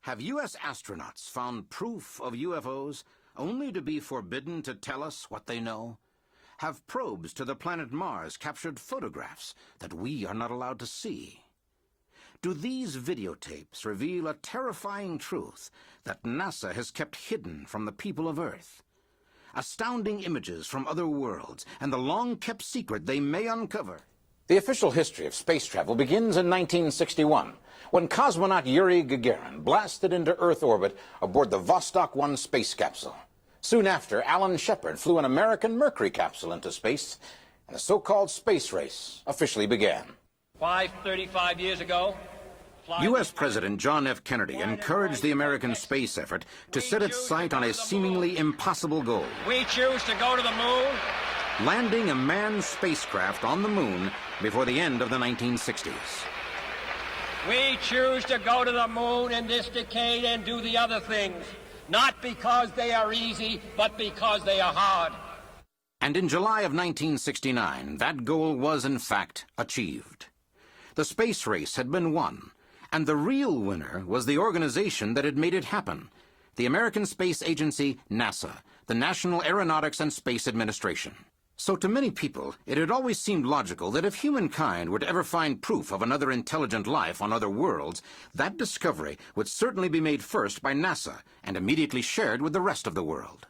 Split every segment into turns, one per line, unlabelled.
Have U.S. astronauts found proof of UFOs only to be forbidden to tell us what they know? Have probes to the planet Mars captured photographs that we are not allowed to see? Do these videotapes reveal a terrifying truth that NASA has kept hidden from the people of Earth? Astounding images from other worlds and the long-kept secret they may uncover. The official history of space travel begins in 1961, when cosmonaut Yuri Gagarin blasted into Earth orbit aboard the Vostok 1 space capsule. Soon after, Alan Shepard flew an American Mercury capsule into space, and the so-called space race officially began.
35 years ago,
U.S. President John F. Kennedy encouraged the American space effort to set its sight on a seemingly impossible goal.
We choose to go to the moon.
Landing a manned spacecraft on the moon before the end of the 1960s.
We choose to go to the moon in this decade and do the other things, not because they are easy, but because they are hard.
And in July of 1969, that goal was in fact achieved. The space race had been won, and the real winner was the organization that had made it happen, the American Space Agency, NASA, the National Aeronautics and Space Administration. So to many people, it had always seemed logical that if humankind were to ever find proof of another intelligent life on other worlds, that discovery would certainly be made first by NASA and immediately shared with the rest of the world.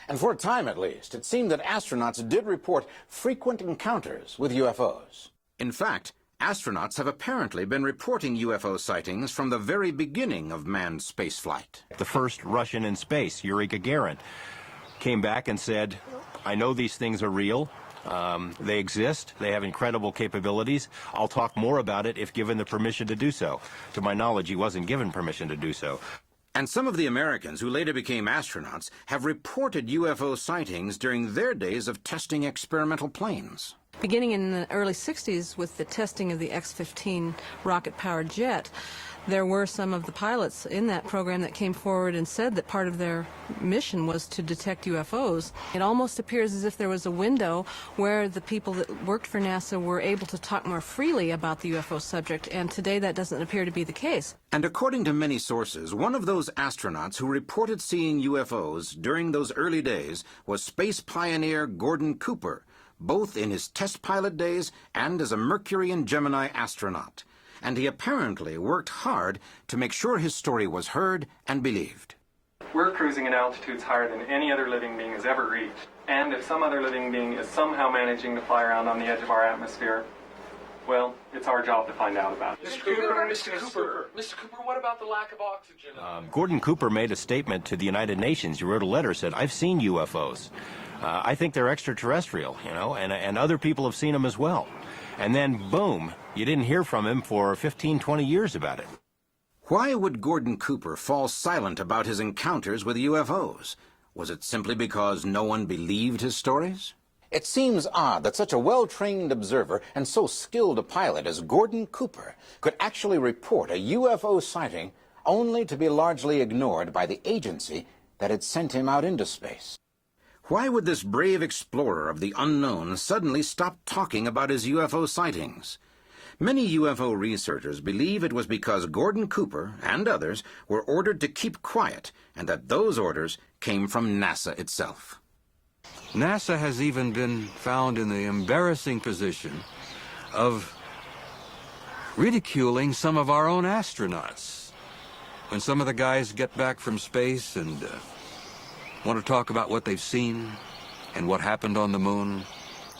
And for a time at least, it seemed that astronauts did report frequent encounters with UFOs. In fact, astronauts have apparently been reporting UFO sightings from the very beginning of manned spaceflight.
The first Russian in space, Yuri Gagarin, came back and said, I know these things are real. They exist. They have incredible capabilities. I'll talk more about it if given the permission to do so. To my knowledge, he wasn't given permission to do so.
And some of the Americans who later became astronauts have reported UFO sightings during their days of testing experimental planes.
Beginning in the early 60s with the testing of the X-15 rocket-powered jet, there were some of the pilots in that program that came forward and said that part of their mission was to detect UFOs. It almost appears as if there was a window where the people that worked for NASA were able to talk more freely about the UFO subject, and today that doesn't appear to be the case.
And according to many sources, one of those astronauts who reported seeing UFOs during those early days was space pioneer Gordon Cooper, both in his test pilot days and as a Mercury and Gemini astronaut. And he apparently worked hard to make sure his story was heard and believed.
We're cruising at altitudes higher than any other living being has ever reached. And if some other living being is somehow managing to fly around on the edge of our atmosphere, well, it's our job to find out about it.
Mr. Cooper, Mr. Cooper, Mr. Cooper, what about the lack of oxygen?
Gordon Cooper made a statement to the United Nations. He wrote a letter, said, I've seen UFOs. I think they're extraterrestrial, you know, and other people have seen them as well. And then, boom, you didn't hear from him for 15, 20 years about it.
Why would Gordon Cooper fall silent about his encounters with UFOs? Was it simply because no one believed his stories? It seems odd that such a well-trained observer and so skilled a pilot as Gordon Cooper could actually report a UFO sighting only to be largely ignored by the agency that had sent him out into space. Why would this brave explorer of the unknown suddenly stop talking about his UFO sightings? Many UFO researchers believe it was because Gordon Cooper and others were ordered to keep quiet, and that those orders came from NASA itself.
NASA has even been found in the embarrassing position of ridiculing some of our own astronauts. When some of the guys get back from space and want to talk about what they've seen and what happened on the moon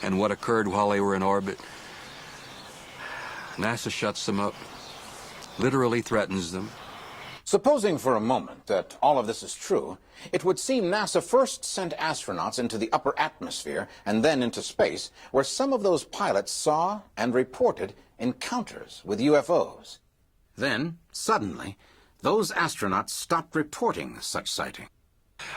and what occurred while they were in orbit, NASA shuts them up, literally threatens them.
Supposing for a moment that all of this is true, it would seem NASA first sent astronauts into the upper atmosphere and then into space, where some of those pilots saw and reported encounters with UFOs. Then, suddenly, those astronauts stopped reporting such sightings.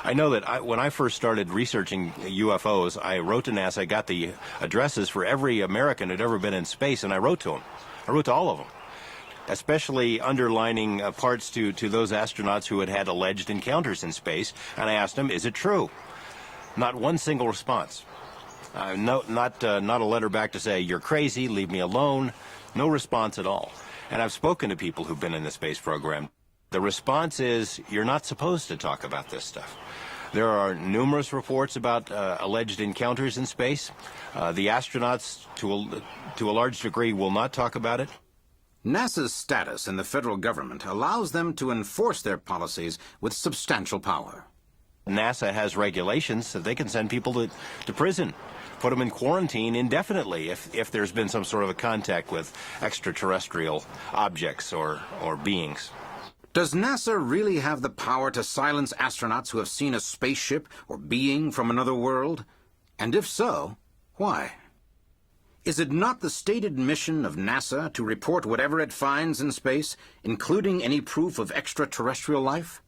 I know that when I first started researching UFOs, I wrote to NASA. I got the addresses for every American who'd ever been in space, and I wrote to them. I wrote to all of them, especially underlining parts to those astronauts who had had alleged encounters in space, and I asked them, is it true? Not one single response. Not a letter back to say, you're crazy, leave me alone. No response at all. And I've spoken to people who've been in the space program. The response is, you're not supposed to talk about this stuff. There are numerous reports about alleged encounters in space. The astronauts, to a large degree, will not talk about it.
NASA's status in the federal government allows them to enforce their policies with substantial power.
NASA has regulations that they can send people to prison, put them in quarantine indefinitely if there's been some sort of a contact with extraterrestrial objects or beings.
Does NASA really have the power to silence astronauts who have seen a spaceship or being from another world? And if so, why? Is it not the stated mission of NASA to report whatever it finds in space, including any proof of extraterrestrial life?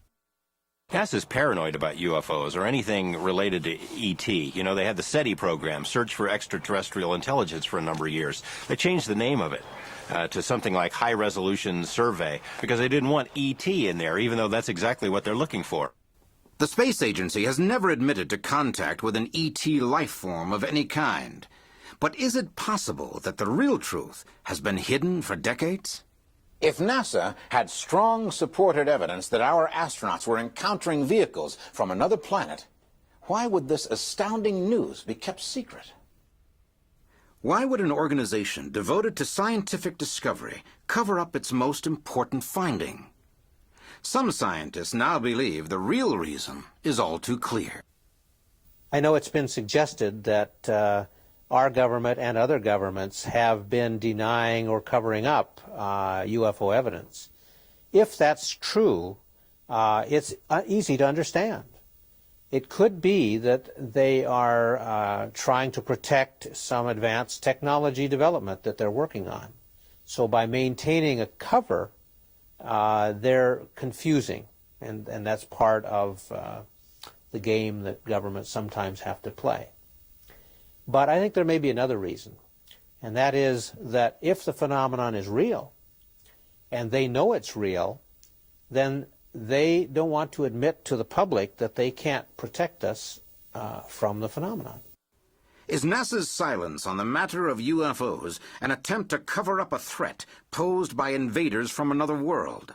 NASA's paranoid about UFOs or anything related to ET. You know, they had the SETI program, Search for Extraterrestrial Intelligence, for a number of years. They changed the name of it to something like High Resolution Survey because they didn't want ET in there, even though that's exactly what they're looking for.
The space agency has never admitted to contact with an ET life form of any kind. But is it possible that the real truth has been hidden for decades? If NASA had strong supported evidence that our astronauts were encountering vehicles from another planet, why would this astounding news be kept secret? Why would an organization devoted to scientific discovery cover up its most important finding? Some scientists now believe the real reason is all too clear.
I know it's been suggested that our government and other governments have been denying or covering up UFO evidence. If that's true, it's easy to understand. It could be that they are trying to protect some advanced technology development that they're working on. So by maintaining a cover, they're confusing, and that's part of the game that governments sometimes have to play. But I think there may be another reason, and that is that if the phenomenon is real, and they know it's real, then they don't want to admit to the public that they can't protect us from the phenomenon.
Is NASA's silence on the matter of UFOs an attempt to cover up a threat posed by invaders from another world?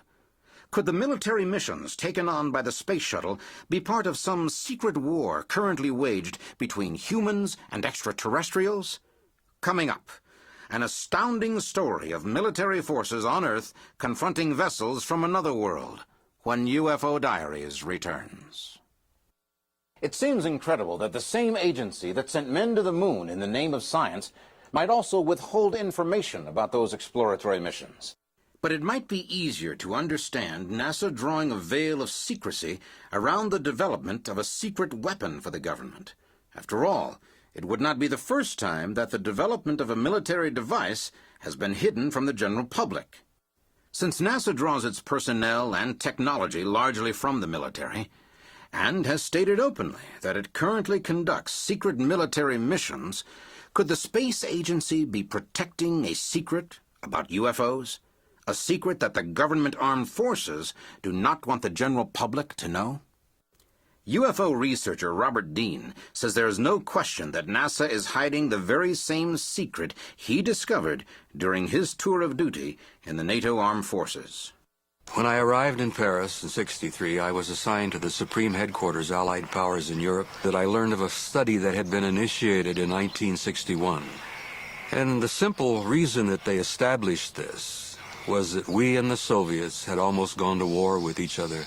Could the military missions taken on by the space shuttle be part of some secret war currently waged between humans and extraterrestrials? Coming up, an astounding story of military forces on Earth confronting vessels from another world when UFO Diaries returns. It seems incredible that the same agency that sent men to the moon in the name of science might also withhold information about those exploratory missions. But it might be easier to understand NASA drawing a veil of secrecy around the development of a secret weapon for the government. After all, it would not be the first time that the development of a military device has been hidden from the general public. Since NASA draws its personnel and technology largely from the military, and has stated openly that it currently conducts secret military missions, could the space agency be protecting a secret about UFOs? A secret that the government armed forces do not want the general public to know? UFO researcher Robert Dean says there is no question that NASA is hiding the very same secret he discovered during his tour of duty in the NATO armed forces.
When I arrived in Paris in '63, I was assigned to the Supreme Headquarters Allied Powers in Europe that I learned of a study that had been initiated in 1961. And the simple reason that they established this was that we and the Soviets had almost gone to war with each other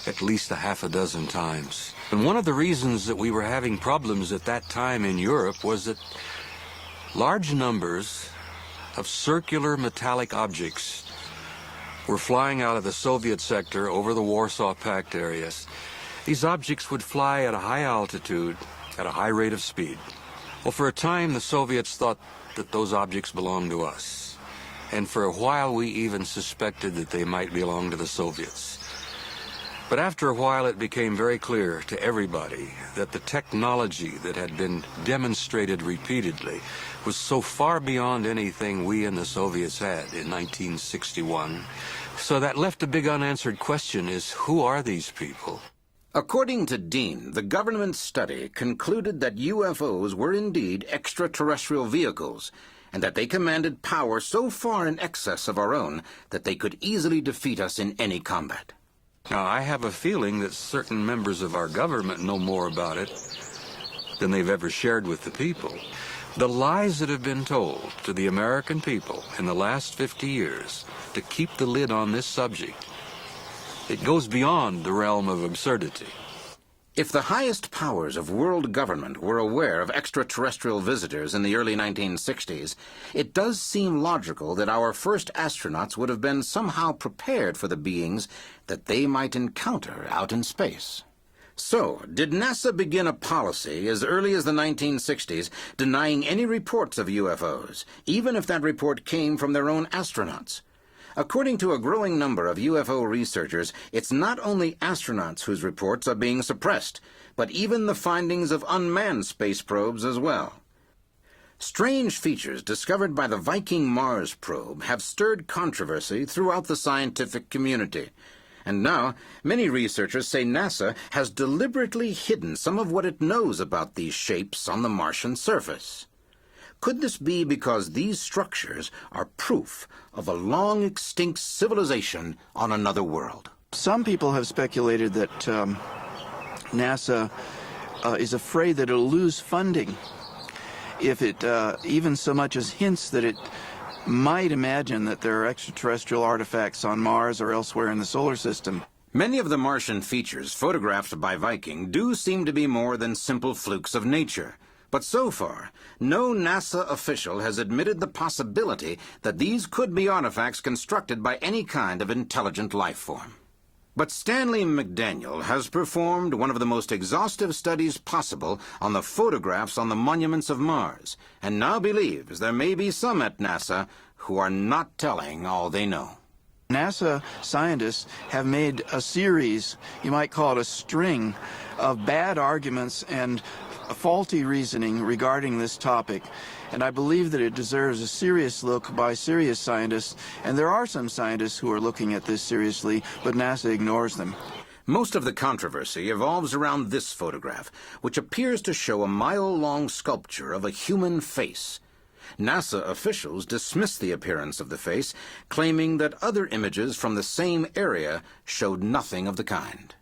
at least a half a dozen times. And one of the reasons that we were having problems at that time in Europe was that large numbers of circular metallic objects were flying out of the Soviet sector over the Warsaw Pact areas. These objects would fly at a high altitude, at a high rate of speed. Well, for a time, the Soviets thought that those objects belonged to us. And for a while, we even suspected that they might belong to the Soviets. But after a while, it became very clear to everybody that the technology that had been demonstrated repeatedly was so far beyond anything we and the Soviets had in 1961. So that left a big unanswered question is, who are these people?
According to Dean, the government study concluded that UFOs were indeed extraterrestrial vehicles, and that they commanded power so far in excess of our own that they could easily defeat us in any combat.
Now, I have a feeling that certain members of our government know more about it than they've ever shared with the people. The lies that have been told to the American people in the last 50 years to keep the lid on this subject, it goes beyond the realm of absurdity.
If the highest powers of world government were aware of extraterrestrial visitors in the early 1960s, it does seem logical that our first astronauts would have been somehow prepared for the beings that they might encounter out in space. So, did NASA begin a policy as early as the 1960s denying any reports of UFOs, even if that report came from their own astronauts? According to a growing number of UFO researchers, it's not only astronauts whose reports are being suppressed, but even the findings of unmanned space probes as well. Strange features discovered by the Viking Mars probe have stirred controversy throughout the scientific community. And now, many researchers say NASA has deliberately hidden some of what it knows about these shapes on the Martian surface. Could this be because these structures are proof of a long-extinct civilization on another world?
Some people have speculated that NASA is afraid that it'll lose funding if it even so much as hints that it might imagine that there are extraterrestrial artifacts on Mars or elsewhere in the solar system.
Many of the Martian features photographed by Viking do seem to be more than simple flukes of nature. But so far, no NASA official has admitted the possibility that these could be artifacts constructed by any kind of intelligent life form. But Stanley McDaniel has performed one of the most exhaustive studies possible on the photographs on the monuments of Mars, and now believes there may be some at NASA who are not telling all they know.
NASA scientists have made a series, you might call it a string, of bad arguments and faulty reasoning regarding this topic, and I believe that it deserves a serious look by serious scientists, and there are some scientists who are looking at this seriously, but NASA ignores them.
Most of the controversy evolves around this photograph, which appears to show a mile-long sculpture of a human face. NASA officials dismiss the appearance of the face, claiming that other images from the same area showed nothing of the kind.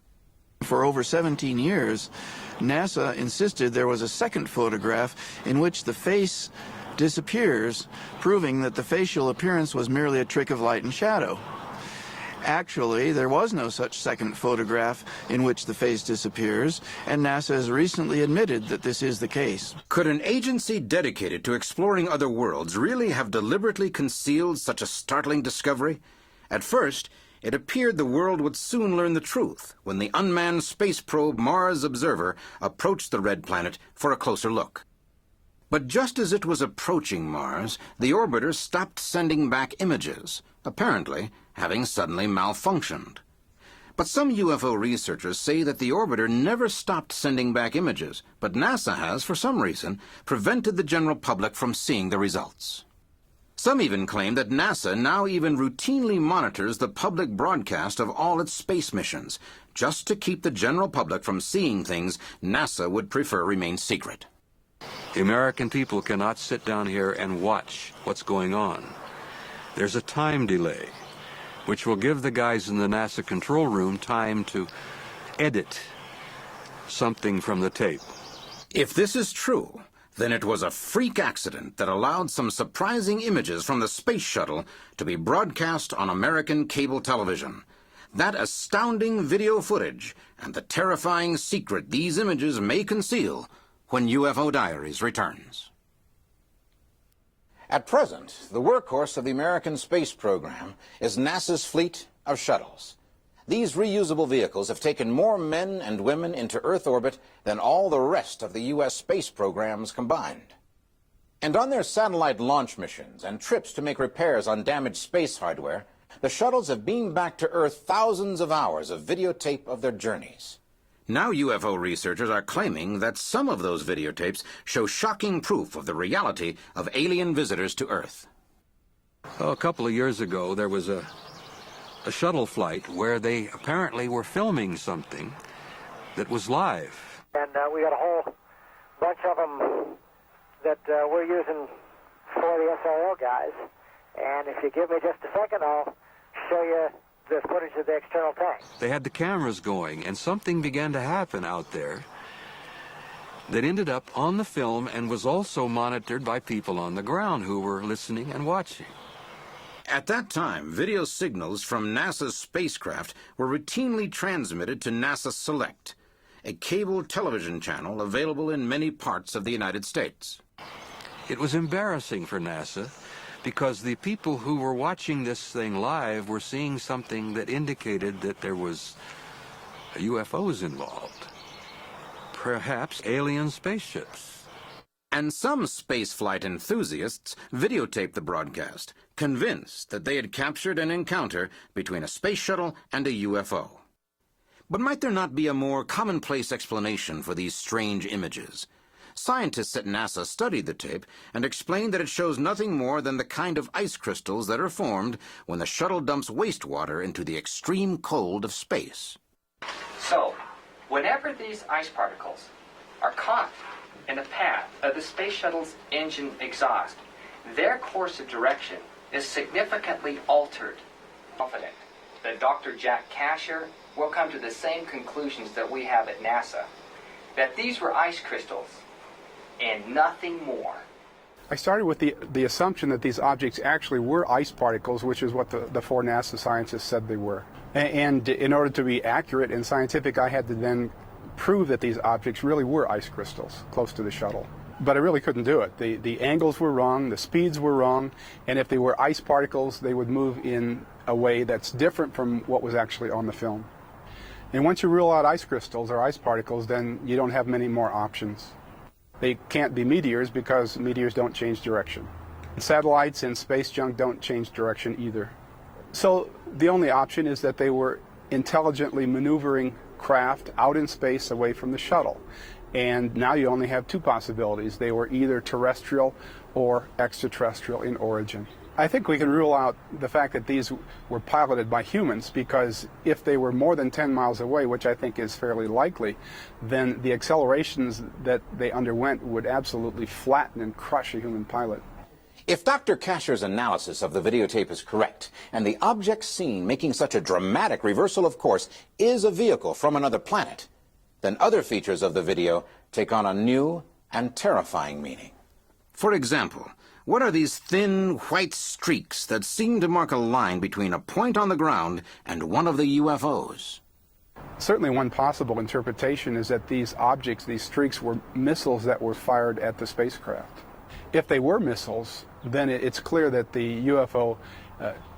For over 17 years, NASA insisted there was a second photograph in which the face disappears, proving that the facial appearance was merely a trick of light and shadow. Actually, there was no such second photograph in which the face disappears, and NASA has recently admitted that this is the case.
Could an agency dedicated to exploring other worlds really have deliberately concealed such a startling discovery? At first, it appeared the world would soon learn the truth when the unmanned space probe Mars Observer approached the red planet for a closer look. But just as it was approaching Mars, the orbiter stopped sending back images, apparently having suddenly malfunctioned. But some UFO researchers say that the orbiter never stopped sending back images, but NASA has, for some reason, prevented the general public from seeing the results. Some even claim that NASA now even routinely monitors the public broadcast of all its space missions, just to keep the general public from seeing things NASA would prefer remain secret.
The American people cannot sit down here and watch what's going on. There's a time delay, which will give the guys in the NASA control room time to edit something from the tape.
If this is true, then it was a freak accident that allowed some surprising images from the space shuttle to be broadcast on American cable television. That astounding video footage and the terrifying secret these images may conceal when UFO Diaries returns. At present, the workhorse of the American space program is NASA's fleet of shuttles. These reusable vehicles have taken more men and women into Earth orbit than all the rest of the U.S. space programs combined. And on their satellite launch missions and trips to make repairs on damaged space hardware, the shuttles have beamed back to Earth thousands of hours of videotape of their journeys. Now UFO researchers are claiming that some of those videotapes show shocking proof of the reality of alien visitors to Earth.
Oh, a couple of years ago, there was a shuttle flight where they apparently were filming something that was live.
And we got a whole bunch of them that we're using for the SRO guys. And if you give me just a second, I'll show you the footage of the external tank.
They had the cameras going, and something began to happen out there that ended up on the film and was also monitored by people on the ground who were listening and watching.
At that time, video signals from NASA's spacecraft were routinely transmitted to NASA Select, a cable television channel available in many parts of the United States.
It was embarrassing for NASA because the people who were watching this thing live were seeing something that indicated that there was UFOs involved. Perhaps alien spaceships.
And some spaceflight enthusiasts videotaped the broadcast, convinced that they had captured an encounter between a space shuttle and a UFO. But might there not be a more commonplace explanation for these strange images? Scientists at NASA studied the tape and explained that it shows nothing more than the kind of ice crystals that are formed when the shuttle dumps wastewater into the extreme cold of space.
So, whenever these ice particles are caught in the path of the space shuttle's engine exhaust, their course of direction is significantly altered. Confident that Dr. Jack Kasher will come to the same conclusions that we have at NASA, that these were ice crystals and nothing more.
I started with the assumption that these objects actually were ice particles, which is what the four NASA scientists said they were. And in order to be accurate and scientific, I had to then prove that these objects really were ice crystals close to the shuttle. But I really couldn't do it. The angles were wrong, the speeds were wrong, and if they were ice particles, they would move in a way that's different from what was actually on the film. And once you rule out ice crystals or ice particles, then you don't have many more options. They can't be meteors because meteors don't change direction. Satellites and space junk don't change direction either. So the only option is that they were intelligently maneuvering craft out in space away from the shuttle. And now you only have two possibilities. They were either terrestrial or extraterrestrial in origin. I think we can rule out the fact that these were piloted by humans, because if they were more than 10 miles away, which I think is fairly likely, then the accelerations that they underwent would absolutely flatten and crush a human pilot.
If Dr. Kasher's analysis of the videotape is correct, and the object seen making such a dramatic reversal of course is a vehicle from another planet, then other features of the video take on a new and terrifying meaning. For example, what are these thin white streaks that seem to mark a line between a point on the ground and one of the UFOs?
Certainly one possible interpretation is that these objects, these streaks, were missiles that were fired at the spacecraft. If they were missiles, then it's clear that the UFO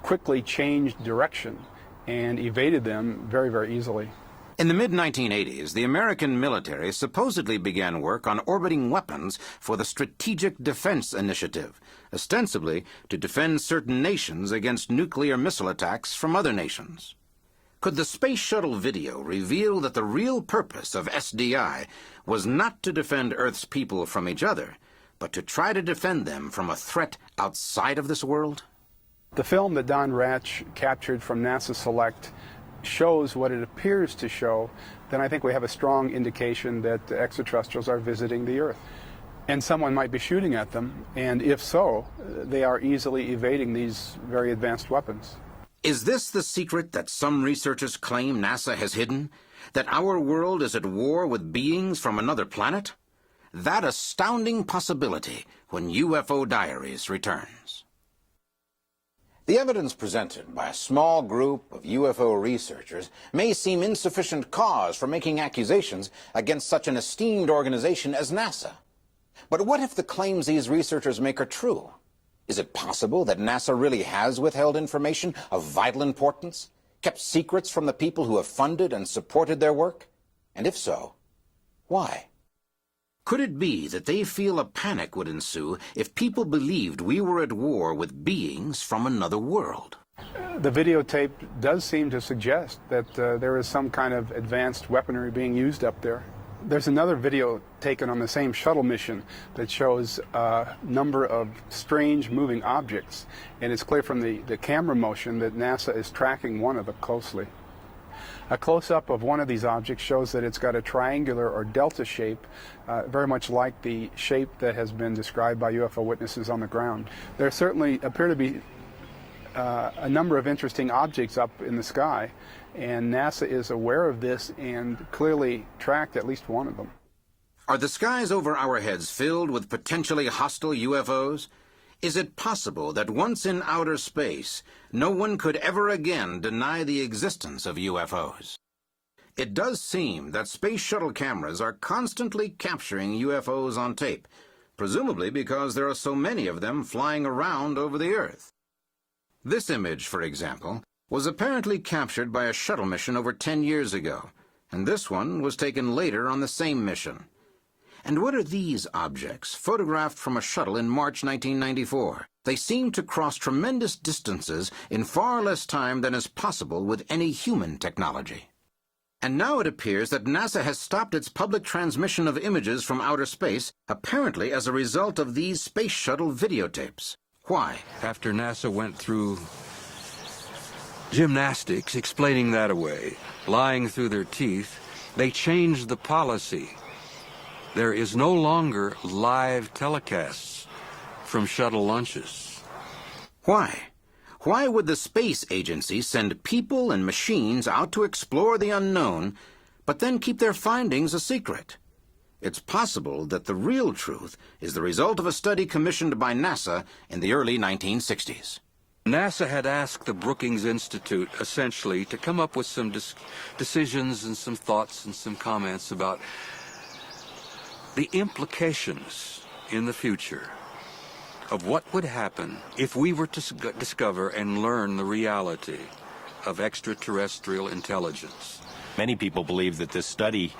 quickly changed direction and evaded them very, very easily.
In the mid-1980s, the American military supposedly began work on orbiting weapons for the Strategic Defense Initiative, ostensibly to defend certain nations against nuclear missile attacks from other nations. Could the space shuttle video reveal that the real purpose of SDI was not to defend Earth's people from each other, but to try to defend them from a threat outside of this world?
The film that Don Ratch captured from NASA Select shows what it appears to show, then I think we have a strong indication that the extraterrestrials are visiting the Earth. And someone might be shooting at them, and if so, they are easily evading these very advanced weapons.
Is this the secret that some researchers claim NASA has hidden? That our world is at war with beings from another planet? That astounding possibility when UFO Diaries returns. The evidence presented by a small group of UFO researchers may seem insufficient cause for making accusations against such an esteemed organization as NASA. But what if the claims these researchers make are true? Is it possible that NASA really has withheld information of vital importance, kept secrets from the people who have funded and supported their work? And if so, why? Could it be that they feel a panic would ensue if people believed we were at war with beings from another world?
The videotape does seem to suggest that there is some kind of advanced weaponry being used up there. There's another video taken on the same shuttle mission that shows a number of strange moving objects, and it's clear from the camera motion that NASA is tracking one of them closely. A close-up of one of these objects shows that it's got a triangular or delta shape, very much like the shape that has been described by UFO witnesses on the ground. There certainly appear to be a number of interesting objects up in the sky, and NASA is aware of this and clearly tracked at least one of them.
Are the skies over our heads filled with potentially hostile UFOs? Is it possible that once in outer space, no one could ever again deny the existence of UFOs? It does seem that space shuttle cameras are constantly capturing UFOs on tape, presumably because there are so many of them flying around over the Earth. This image, for example, was apparently captured by a shuttle mission over 10 years ago, and this one was taken later on the same mission. And what are these objects, photographed from a shuttle in March 1994? They seem to cross tremendous distances in far less time than is possible with any human technology. And now it appears that NASA has stopped its public transmission of images from outer space, apparently as a result of these space shuttle videotapes. Why?
After NASA went through gymnastics explaining that away, lying through their teeth, they changed the policy. There is no longer live telecasts from shuttle launches.
Why? Why would the space agency send people and machines out to explore the unknown, but then keep their findings a secret? It's possible that the real truth is the result of a study commissioned by NASA in the early 1960s.
NASA had asked the Brookings Institute, essentially, to come up with some decisions and some thoughts and some comments about the implications in the future of what would happen if we were to discover and learn the reality of extraterrestrial intelligence.
Many people believe that this study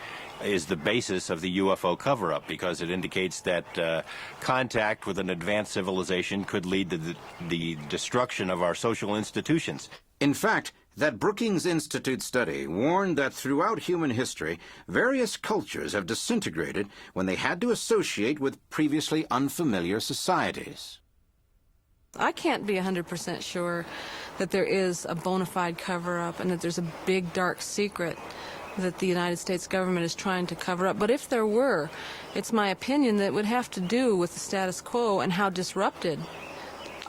is the basis of the UFO cover-up because it indicates that contact with an advanced civilization could lead to the destruction of our social institutions.
In fact, that Brookings Institute study warned that throughout human history, various cultures have disintegrated when they had to associate with previously unfamiliar societies.
I can't be 100% sure that there is a bona fide cover-up and that there's a big dark secret that the United States government is trying to cover up. But if there were, it's my opinion that it would have to do with the status quo and how disrupted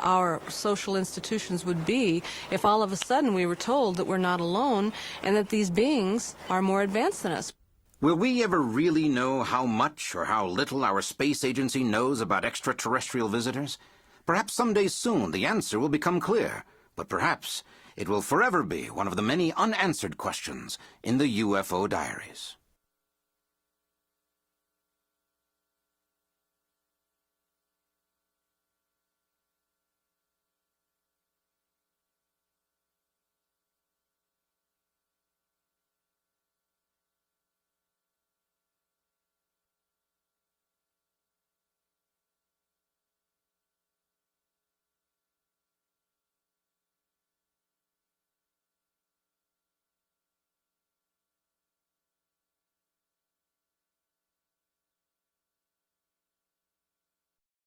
our social institutions would be if all of a sudden we were told that we're not alone and that these beings are more advanced than us.
Will we ever really know how much or how little our space agency knows about extraterrestrial visitors? Perhaps someday soon the answer will become clear, but perhaps it will forever be one of the many unanswered questions in the UFO diaries.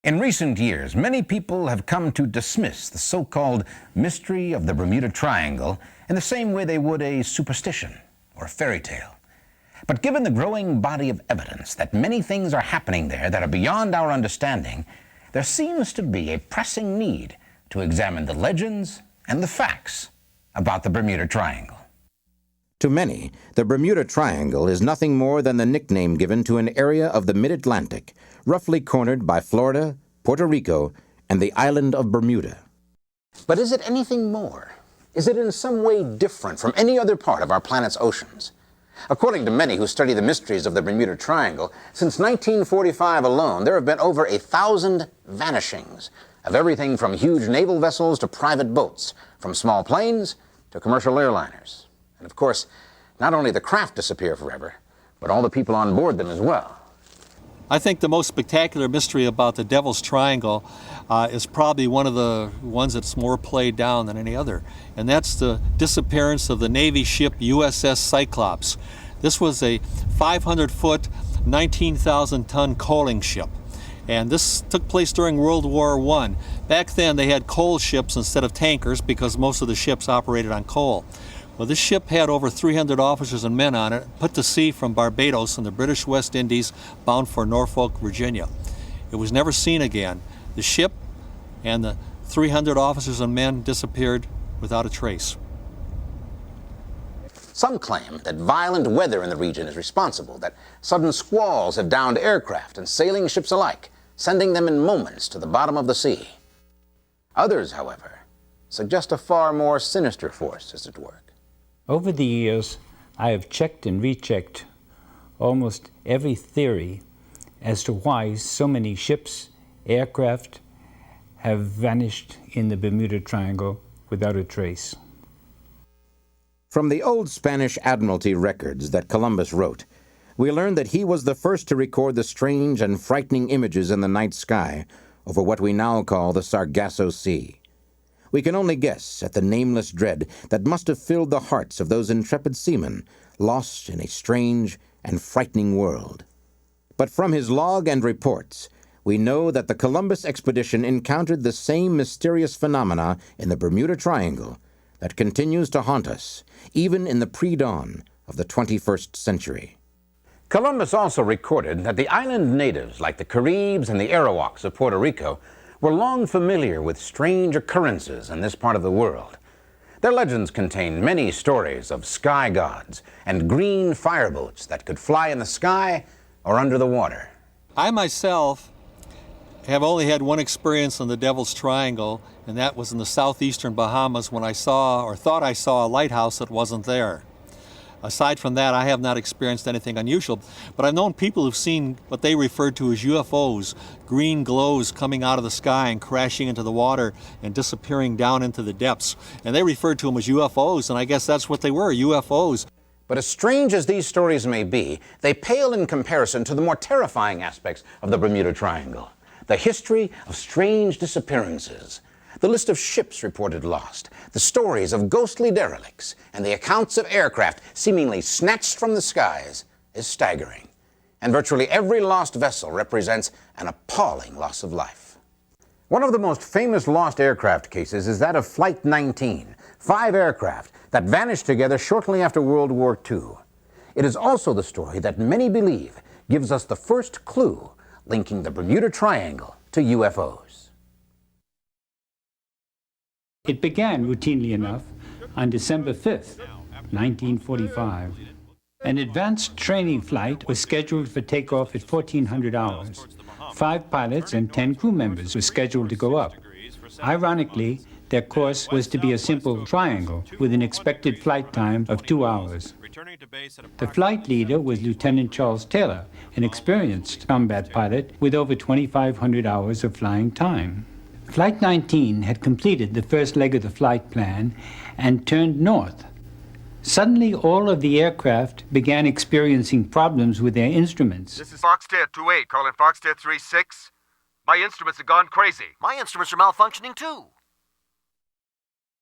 In recent years, many people have come to dismiss the so-called mystery of the Bermuda Triangle in the same way they would a superstition or a fairy tale. But given the growing body of evidence that many things are happening there that are beyond our understanding, there seems to be a pressing need to examine the legends and the facts about the Bermuda Triangle.
To many, the Bermuda Triangle is nothing more than the nickname given to an area of the mid-Atlantic, roughly cornered by Florida, Puerto Rico, and the island of Bermuda.
But is it anything more? Is it in some way different from any other part of our planet's oceans? According to many who study the mysteries of the Bermuda Triangle, since 1945 alone, there have been over 1,000 vanishings of everything from huge naval vessels to private boats, from small planes to commercial airliners. And of course, not only the craft disappear forever, but all the people on board them as well.
I think the most spectacular mystery about the Devil's Triangle is probably one of the ones that's more played down than any other, and that's the disappearance of the Navy ship USS Cyclops. This was a 500-foot, 19,000-ton coaling ship, and this took place during World War I. Back then they had coal ships instead of tankers because most of the ships operated on coal. Well, this ship had over 300 officers and men on it, put to sea from Barbados in the British West Indies, bound for Norfolk, Virginia. It was never seen again. The ship and the 300 officers and men disappeared without a trace.
Some claim that violent weather in the region is responsible, that sudden squalls have downed aircraft and sailing ships alike, sending them in moments to the bottom of the sea. Others, however, suggest a far more sinister force is at work.
Over the years, I have checked and rechecked almost every theory as to why so many ships, aircraft, have vanished in the Bermuda Triangle without a trace.
From the old Spanish Admiralty records that Columbus wrote, we learn that he was the first to record the strange and frightening images in the night sky over what we now call the Sargasso Sea. We can only guess at the nameless dread that must have filled the hearts of those intrepid seamen lost in a strange and frightening world. But from his log and reports, we know that the Columbus expedition encountered the same mysterious phenomena in the Bermuda Triangle that continues to haunt us, even in the pre-dawn of the 21st century.
Columbus also recorded that the island natives, like the Caribs and the Arawaks of Puerto Rico, were long familiar with strange occurrences in this part of the world. Their legends contain many stories of sky gods and green fireboats that could fly in the sky or under the water.
I myself have only had one experience on the Devil's Triangle, and that was in the southeastern Bahamas when I saw, or thought I saw, a lighthouse that wasn't there. Aside from that, I have not experienced anything unusual, but I've known people who've seen what they referred to as UFOs, green glows coming out of the sky and crashing into the water and disappearing down into the depths. And they referred to them as UFOs, and I guess that's what they were, UFOs.
But as strange as these stories may be, they pale in comparison to the more terrifying aspects of the Bermuda Triangle. The history of strange disappearances, the list of ships reported lost, the stories of ghostly derelicts, and the accounts of aircraft seemingly snatched from the skies is staggering. And virtually every lost vessel represents an appalling loss of life. One of the most famous lost aircraft cases is that of Flight 19, 5 aircraft that vanished together shortly after World War II. It is also the story that many believe gives us the first clue linking the Bermuda Triangle to UFOs.
It began routinely enough on December 5th, 1945. An advanced training flight was scheduled for takeoff at 1400 hours. 5 pilots and 10 crew members were scheduled to go up. Ironically, their course was to be a simple triangle with an expected flight time of 2 hours. The flight leader was Lieutenant Charles Taylor, an experienced combat pilot with over 2,500 hours of flying time. Flight 19 had completed the first leg of the flight plan and turned north. Suddenly, all of the aircraft began experiencing problems with their instruments.
This is Foxtrot 28, calling Foxtrot 36. My instruments have gone crazy.
My instruments are malfunctioning too.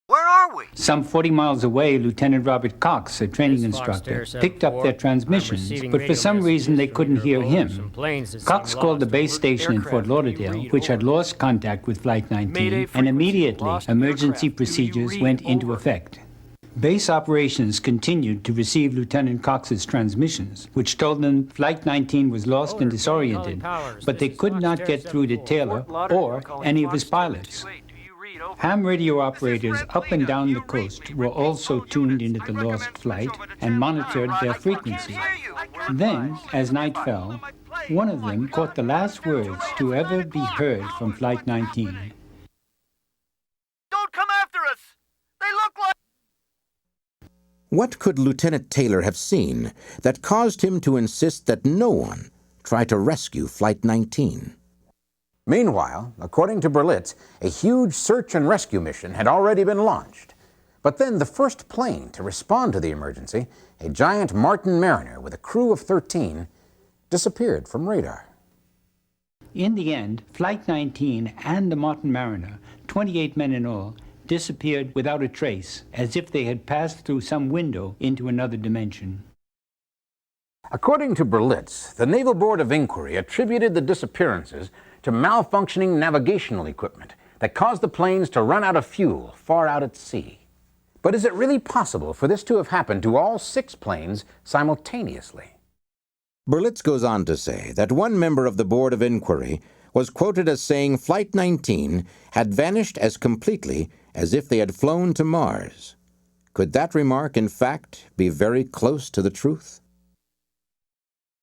Where are we?
Some 40 miles away, Lieutenant Robert Cox, a training instructor, picked up their transmissions, but for some reason they couldn't hear him. Cox called the base station in Fort Lauderdale, which had lost contact with Flight 19, and immediately emergency procedures went into effect. Base operations continued to receive Lieutenant Cox's transmissions, which told them Flight 19 was lost and disoriented, but they could not get through to Taylor or any of his pilots. Ham radio operators up and down the coast were also tuned into the lost flight and monitored their frequency. Then, as night fell, one of them caught the last words to ever be heard from Flight 19.
Don't come after us! They look like...
What could Lieutenant Taylor have seen that caused him to insist that no one try to rescue Flight 19?
Meanwhile, according to Berlitz, a huge search and rescue mission had already been launched. But then the first plane to respond to the emergency, a giant Martin Mariner with a crew of 13, disappeared from radar.
In the end, Flight 19 and the Martin Mariner, 28 men in all, disappeared without a trace, as if they had passed through some window into another dimension.
According to Berlitz, the Naval Board of Inquiry attributed the disappearances to malfunctioning navigational equipment that caused the planes to run out of fuel far out at sea. But is it really possible for this to have happened to all 6 planes simultaneously?
Berlitz goes on to say that one member of the Board of Inquiry was quoted as saying Flight 19 had vanished as completely as if they had flown to Mars. Could that remark, in fact, be very close to the truth?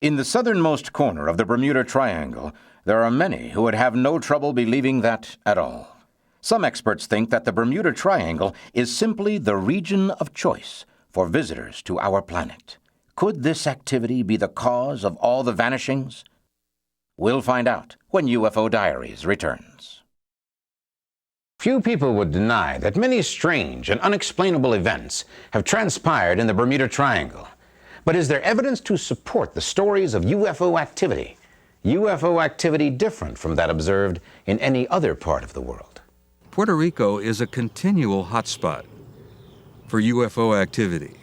In the southernmost corner of the Bermuda Triangle, there are many who would have no trouble believing that at all. Some experts think that the Bermuda Triangle is simply the region of choice for visitors to our planet. Could this activity be the cause of all the vanishings? We'll find out when UFO Diaries returns.
Few people would deny that many strange and unexplainable events have transpired in the Bermuda Triangle. But is there evidence to support the stories of UFO activity? UFO activity different from that observed in any other part of the world?
Puerto Rico is a continual hotspot for UFO activity,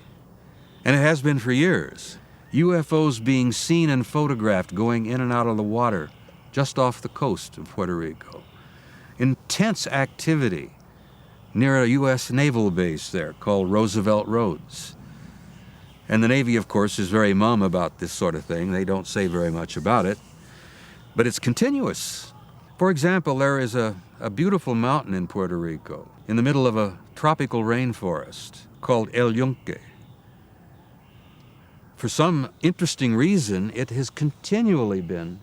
and it has been for years. UFOs being seen and photographed going in and out of the water just off the coast of Puerto Rico. Intense activity near a U.S. naval base there called Roosevelt Roads. And the Navy, of course, is very mum about this sort of thing. They don't say very much about it, but it's continuous. For example, there is a beautiful mountain in Puerto Rico in the middle of a tropical rainforest called El Yunque. For some interesting reason, it has continually been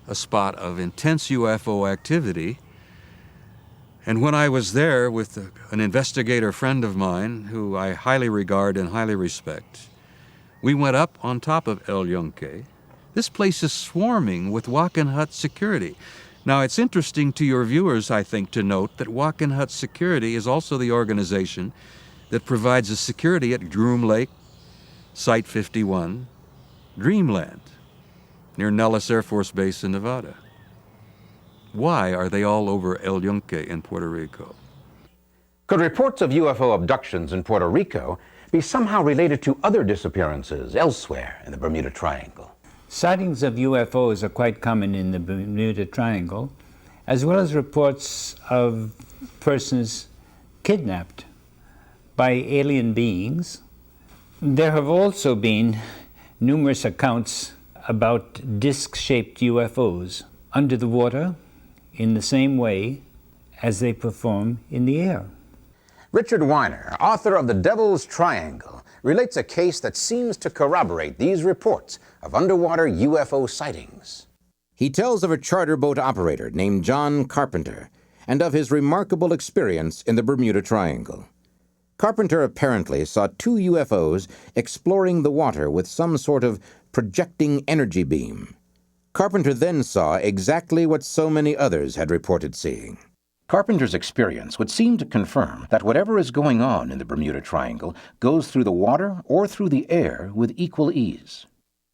a spot of intense UFO activity. And when I was there with an investigator friend of mine, who I highly regard and highly respect, we went up on top of El Yunque. This place is swarming with Walken Hut security. Now, it's interesting to your viewers, I think, to note that Walken Hut Security is also the organization that provides the security at Groom Lake, Site 51, Dreamland, near Nellis Air Force Base in Nevada. Why are they all over El Yunque in Puerto Rico?
Could reports of UFO abductions in Puerto Rico be somehow related to other disappearances elsewhere in the Bermuda Triangle?
Sightings of UFOs are quite common in the Bermuda Triangle, as well as reports of persons kidnapped by alien beings. There have also been numerous accounts about disc-shaped UFOs under the water in the same way as they perform in the air.
Richard Weiner, author of The Devil's Triangle, relates a case that seems to corroborate these reports of underwater UFO sightings.
He tells of a charter boat operator named John Carpenter and of his remarkable experience in the Bermuda Triangle. Carpenter apparently saw 2 UFOs exploring the water with some sort of projecting energy beam. Carpenter then saw exactly what so many others had reported seeing. Carpenter's experience would seem to confirm that whatever is going on in the Bermuda Triangle goes through the water or through the air with equal ease.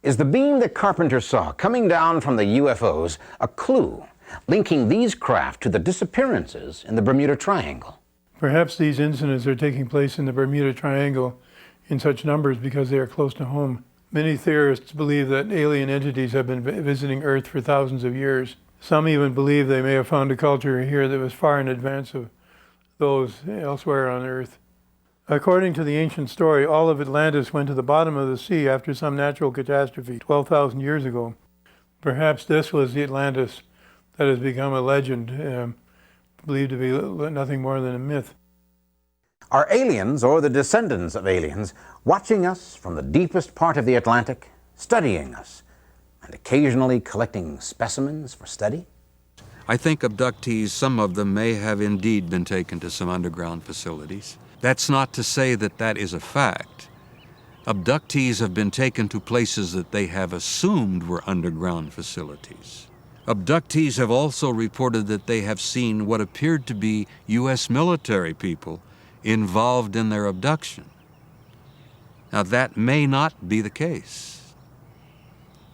Is the beam that Carpenter saw coming down from the UFOs a clue linking these craft to the disappearances in the Bermuda Triangle?
Perhaps these incidents are taking place in the Bermuda Triangle in such numbers because they are close to home. Many theorists believe that alien entities have been visiting Earth for thousands of years. Some even believe they may have found a culture here that was far in advance of those elsewhere on Earth. According to the ancient story, all of Atlantis went to the bottom of the sea after some natural catastrophe 12,000 years ago. Perhaps this was the Atlantis that has become a legend, believed to be nothing more than a myth.
Are aliens or the descendants of aliens watching us from the deepest part of the Atlantic, studying us, and occasionally collecting specimens for study?
I think abductees, some of them may have indeed been taken to some underground facilities. That's not to say that that is a fact. Abductees have been taken to places that they have assumed were underground facilities. Abductees have also reported that they have seen what appeared to be U.S. military people involved in their abduction. Now, that may not be the case.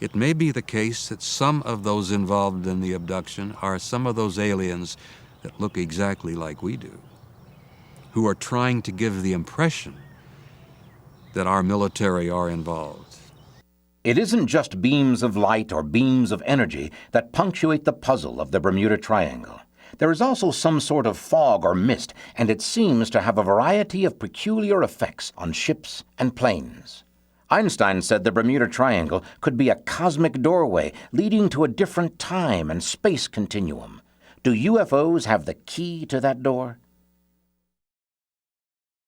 It may be the case that some of those involved in the abduction are some of those aliens that look exactly like we do, who are trying to give the impression that our military are involved.
It isn't just beams of light or beams of energy that punctuate the puzzle of the Bermuda Triangle.
There is also some sort of fog or mist, and it seems to have a variety of peculiar effects on ships and planes. Einstein said the Bermuda Triangle could be a cosmic doorway leading to a different time and space continuum. Do UFOs have the key to that door?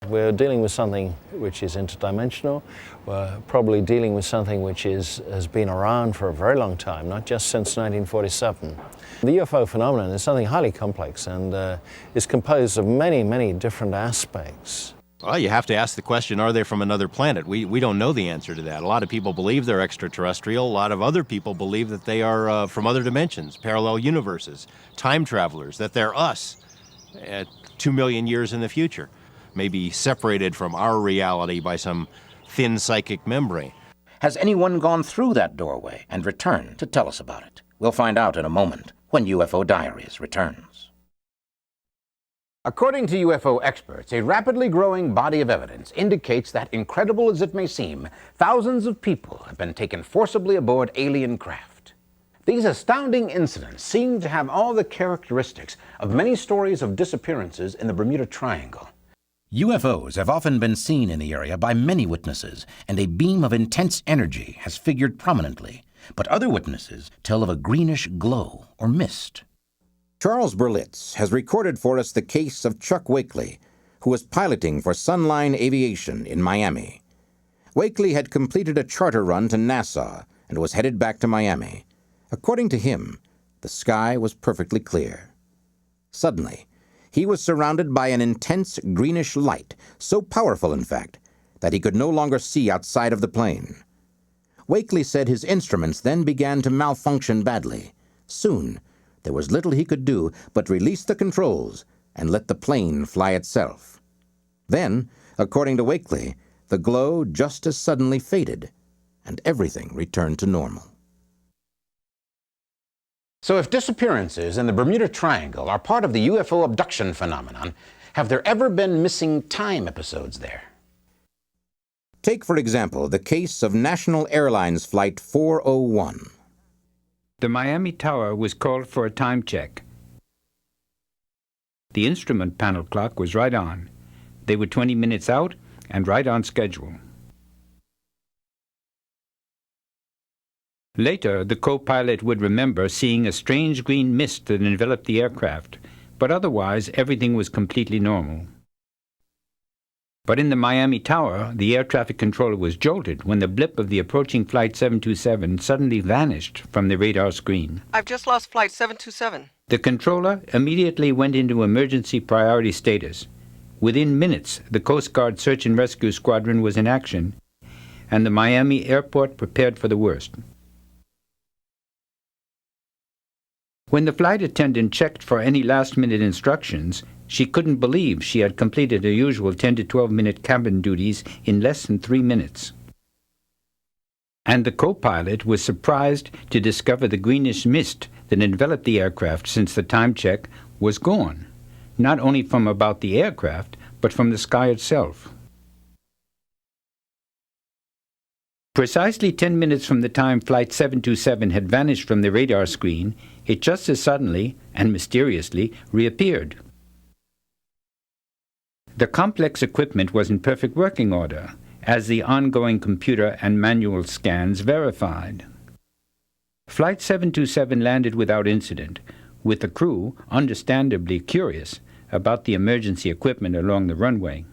We're dealing with something which is interdimensional. We're probably dealing with something which has been around for a very long time, not just since 1947. The UFO phenomenon is something highly complex and is composed of many, many different aspects.
Well, you have to ask the question, are they from another planet? We don't know the answer to that. A lot of people believe they're extraterrestrial. A lot of other people believe that they are from other dimensions, parallel universes, time travelers, that they're us at 2 million years in the future, maybe separated from our reality by some thin psychic membrane.
Has anyone gone through that doorway and returned to tell us about it? We'll find out in a moment when UFO Diaries returns. According to UFO experts, a rapidly growing body of evidence indicates that, incredible as it may seem, thousands of people have been taken forcibly aboard alien craft. These astounding incidents seem to have all the characteristics of many stories of disappearances in the Bermuda Triangle. UFOs have often been seen in the area by many witnesses, and a beam of intense energy has figured prominently. But other witnesses tell of a greenish glow or mist. Charles Berlitz has recorded for us the case of Chuck Wakely, who was piloting for Sunline Aviation in Miami. Wakely had completed a charter run to Nassau and was headed back to Miami. According to him, the sky was perfectly clear. Suddenly, he was surrounded by an intense greenish light, so powerful, in fact, that he could no longer see outside of the plane. Wakely said his instruments then began to malfunction badly. Soon, there was little he could do but release the controls and let the plane fly itself. Then, according to Wakely, the glow just as suddenly faded, and everything returned to normal. So if disappearances in the Bermuda Triangle are part of the UFO abduction phenomenon, have there ever been missing time episodes there? Take, for example, the case of National Airlines Flight 401.
The Miami Tower was called for a time check. The instrument panel clock was right on. They were 20 minutes out and right on schedule. Later, the co-pilot would remember seeing a strange green mist that enveloped the aircraft, but otherwise everything was completely normal. But in the Miami Tower, the air traffic controller was jolted when the blip of the approaching Flight 727 suddenly vanished from the radar screen.
I've just lost Flight 727.
The controller immediately went into emergency priority status. Within minutes, the Coast Guard search and rescue squadron was in action, and the Miami airport prepared for the worst. When the flight attendant checked for any last-minute instructions, she couldn't believe she had completed her usual 10 to 12-minute cabin duties in less than 3 minutes. And the co-pilot was surprised to discover the greenish mist that enveloped the aircraft since the time check was gone, not only from about the aircraft, but from the sky itself. Precisely 10 minutes from the time Flight 727 had vanished from the radar screen, it just as suddenly and mysteriously reappeared. The complex equipment was in perfect working order, as the ongoing computer and manual scans verified. Flight 727 landed without incident, with the crew understandably curious about the emergency equipment along the runway.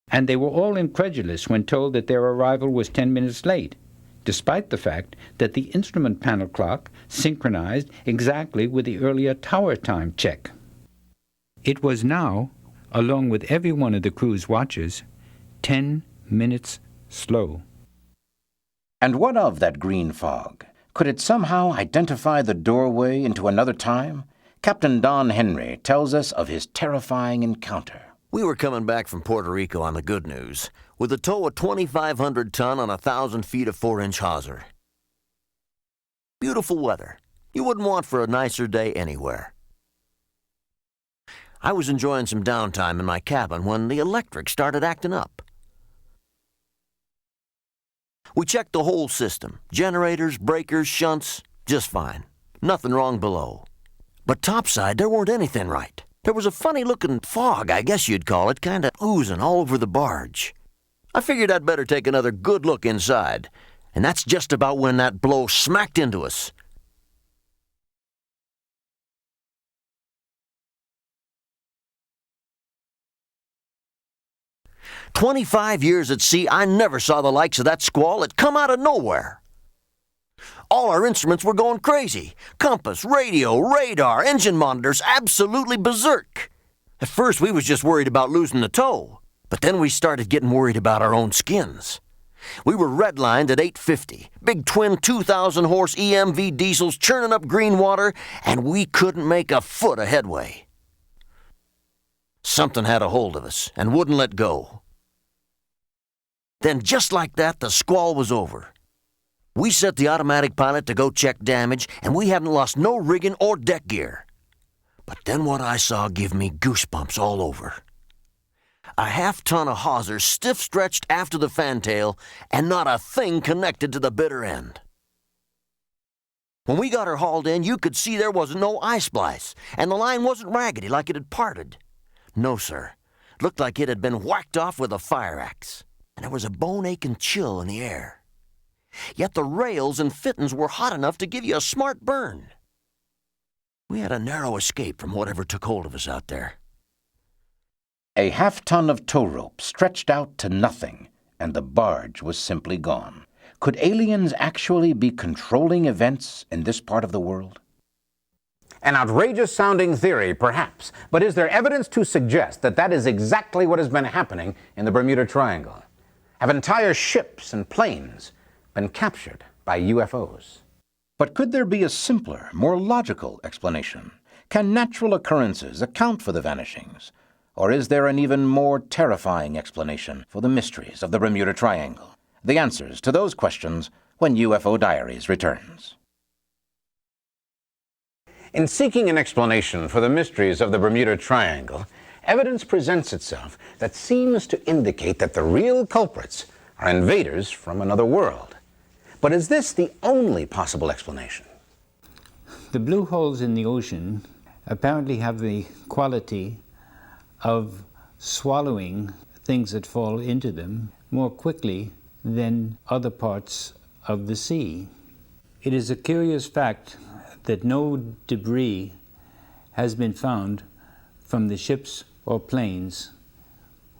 And they were all incredulous when told that their arrival was 10 minutes late, despite the fact that the instrument panel clock synchronized exactly with the earlier tower time check. It was now, along with every one of the crew's watches, 10 minutes slow.
And what of that green fog? Could it somehow identify the doorway into another time? Captain Don Henry tells us of his terrifying encounter.
We were coming back from Puerto Rico on the good news, with a tow of 2,500 ton on 1,000 feet of 4-inch hawser. Beautiful weather. You wouldn't want for a nicer day anywhere. I was enjoying some downtime in my cabin when the electric started acting up. We checked the whole system, generators, breakers, shunts, just fine. Nothing wrong below. But topside, there weren't anything right. There was a funny-looking fog, I guess you'd call it, kind of oozing all over the barge. I figured I'd better take another good look inside, and that's just about when that blow smacked into us. "25 years at sea, I never saw the likes of that squall. It come out of nowhere. All our instruments were going crazy. Compass, radio, radar, engine monitors, absolutely berserk. At first, we was just worried about losing the tow, but then we started getting worried about our own skins. We were redlined at 850, big twin 2,000-horse EMV diesels churning up green water, and we couldn't make a foot of headway. Something had a hold of us and wouldn't let go. Then, just like that, the squall was over. We set the automatic pilot to go check damage, and we hadn't lost no rigging or deck gear. But then what I saw give me goosebumps all over. A half-ton of hawsers stiff-stretched after the fantail, and not a thing connected to the bitter end. When we got her hauled in, you could see there wasn't no eye splice, and the line wasn't raggedy like it had parted. No, sir. Looked like it had been whacked off with a fire axe, and there was a bone-aching chill in the air. Yet the rails and fittings were hot enough to give you a smart burn. We had a narrow escape from whatever took hold of us out there.
A half-ton of tow rope stretched out to nothing, and the barge was simply gone. Could aliens actually be controlling events in this part of the world? An outrageous-sounding theory, perhaps, but is there evidence to suggest that that is exactly what has been happening in the Bermuda Triangle? Have entire ships and planes been captured by UFOs? But could there be a simpler, more logical explanation? Can natural occurrences account for the vanishings? Or is there an even more terrifying explanation for the mysteries of the Bermuda Triangle? The answers to those questions when UFO Diaries returns. In seeking an explanation for the mysteries of the Bermuda Triangle, evidence presents itself that seems to indicate that the real culprits are invaders from another world. But is this the only possible explanation?
The blue holes in the ocean apparently have the quality of swallowing things that fall into them more quickly than other parts of the sea. It is a curious fact that no debris has been found from the ships or planes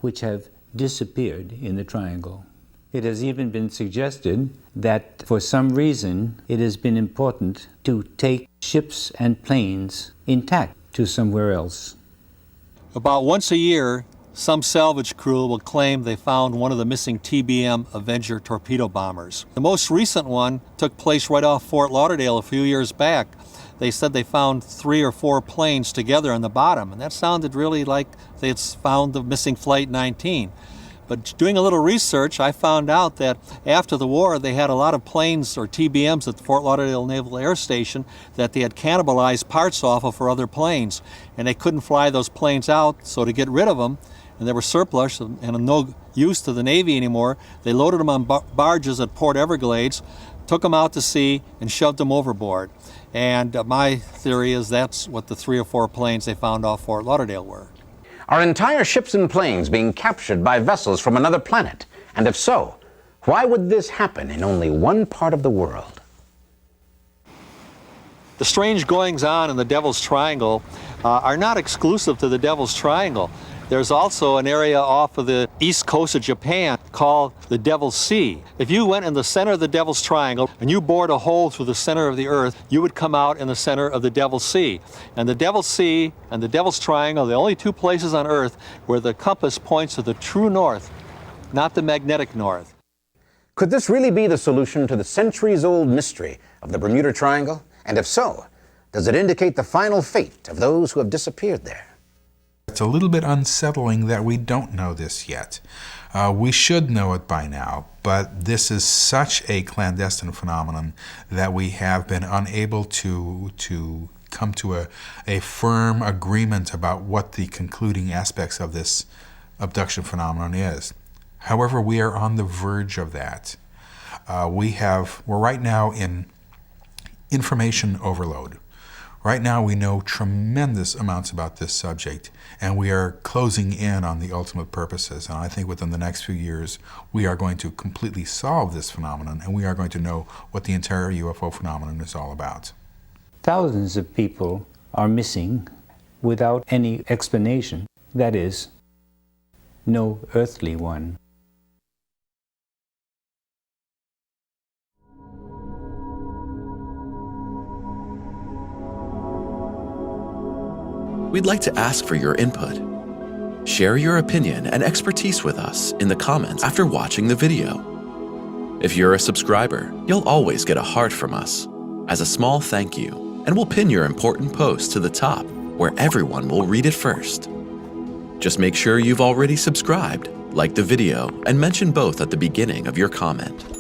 which have disappeared in the triangle. It has even been suggested that for some reason it has been important to take ships and planes intact to somewhere else.
About once a year, some salvage crew will claim they found one of the missing TBM Avenger torpedo bombers. The most recent one took place right off Fort Lauderdale a few years back. They said they found 3 or 4 planes together on the bottom, and that sounded really like they had found the missing Flight 19. But doing a little research, I found out that after the war, they had a lot of planes or TBMs at the Fort Lauderdale Naval Air Station that they had cannibalized parts off of for other planes. And they couldn't fly those planes out, so to get rid of them, and they were surplus and of no use to the Navy anymore, they loaded them on barges at Port Everglades, took them out to sea, and shoved them overboard. And my theory is that's what the 3 or 4 planes they found off Fort Lauderdale were.
Are entire ships and planes being captured by vessels from another planet? And if so, why would this happen in only one part of the world?
The strange goings-on in the Devil's Triangle are not exclusive to the Devil's Triangle. There's also an area off of the east coast of Japan called the Devil's Sea. If you went in the center of the Devil's Triangle and you bored a hole through the center of the Earth, you would come out in the center of the Devil's Sea. And the Devil's Sea and the Devil's Triangle are the only 2 places on Earth where the compass points to the true north, not the magnetic north.
Could this really be the solution to the centuries-old mystery of the Bermuda Triangle? And if so, does it indicate the final fate of those who have disappeared there?
It's a little bit unsettling that we don't know this yet. We should know it by now, but this is such a clandestine phenomenon that we have been unable to come to a firm agreement about what the concluding aspects of this abduction phenomenon is. However, we are on the verge of that. We're right now in information overload. Right now we know tremendous amounts about this subject, and we are closing in on the ultimate purposes. And I think within the next few years we are going to completely solve this phenomenon, and we are going to know what the entire UFO phenomenon is all about.
Thousands of people are missing without any explanation. That is, no earthly one.
We'd like to ask for your input. Share your opinion and expertise with us in the comments after watching the video. If you're a subscriber, you'll always get a heart from us as a small thank you, and we'll pin your important post to the top where everyone will read it first. Just make sure you've already subscribed, like the video, and mention both at the beginning of your comment.